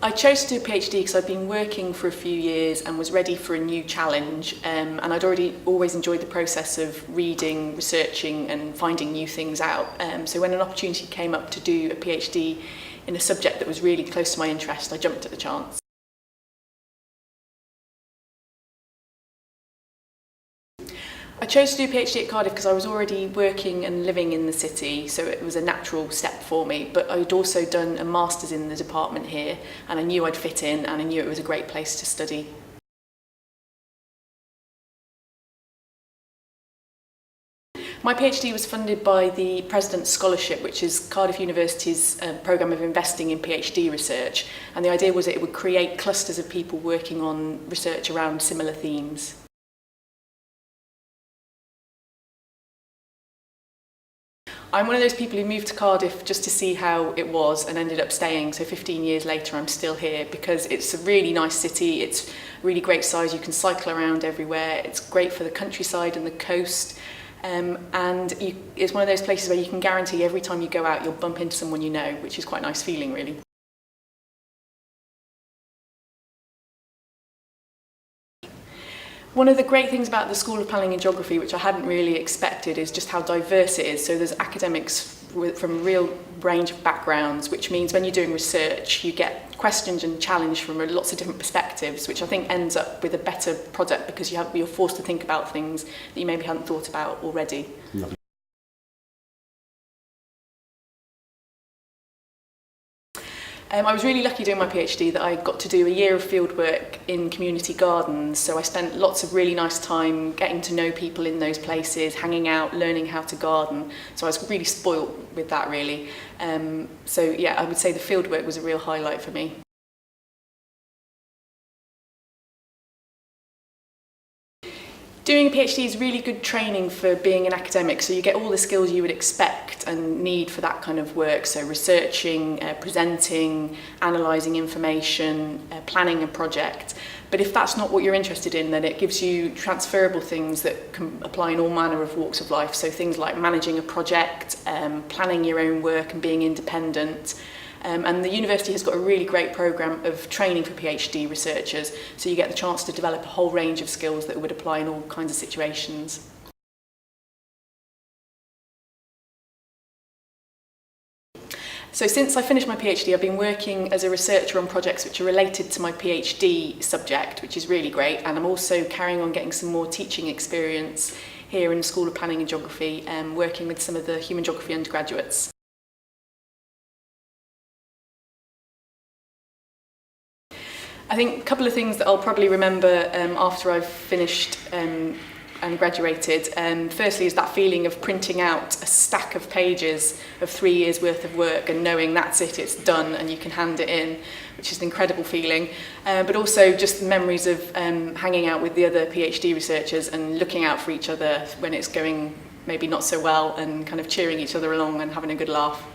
I chose to do a PhD because I'd been working for a few years and was ready for a new challenge, and I'd always enjoyed the process of reading, researching and finding new things out. So when an opportunity came up to do a PhD in a subject that was really close to my interest, I jumped at the chance. I chose to do a PhD at Cardiff because I was already working and living in the city, so it was a natural step for me, but I'd also done a master's in the department here and I knew I'd fit in and I knew it was a great place to study. My PhD was funded by the President's Scholarship, which is Cardiff University's programme of investing in PhD research, and the idea was that it would create clusters of people working on research around similar themes. I'm one of those people who moved to Cardiff just to see how it was and ended up staying, so 15 years later I'm still here because it's a really nice city, it's really great size, you can cycle around everywhere, it's great for the countryside and the coast, and it's one of those places where you can guarantee every time you go out you'll bump into someone you know, which is quite a nice feeling really. One of the great things about the School of Planning and Geography, which I hadn't really expected, is just how diverse it is. So there's academics from a real range of backgrounds, which means when you're doing research, you get questioned and challenged from lots of different perspectives, which I think ends up with a better product because you're forced to think about things that you maybe hadn't thought about already. Lovely. I was really lucky doing my PhD that I got to do a year of fieldwork in community gardens, so I spent lots of really nice time getting to know people in those places, hanging out, learning how to garden, so I was really spoilt with that really. So yeah, I would say the fieldwork was a real highlight for me. Doing a PhD is really good training for being an academic, so you get all the skills you would expect and need for that kind of work, so researching, presenting, analysing information, planning a project. But if that's not what you're interested in, then it gives you transferable things that can apply in all manner of walks of life, so things like managing a project, planning your own work and being independent. And the university has got a really great programme of training for PhD researchers, so you get the chance to develop a whole range of skills that would apply in all kinds of situations. So since I finished my PhD, I've been working as a researcher on projects which are related to my PhD subject, which is really great, and I'm also carrying on getting some more teaching experience here in the School of Planning and Geography, working with some of the human geography undergraduates. I think a couple of things that I'll probably remember after I've finished and graduated. Firstly is that feeling of printing out a stack of pages of 3 years worth of work and knowing that's it, it's done and you can hand it in, which is an incredible feeling. But also just memories of hanging out with the other PhD researchers and looking out for each other when it's going maybe not so well and kind of cheering each other along and having a good laugh.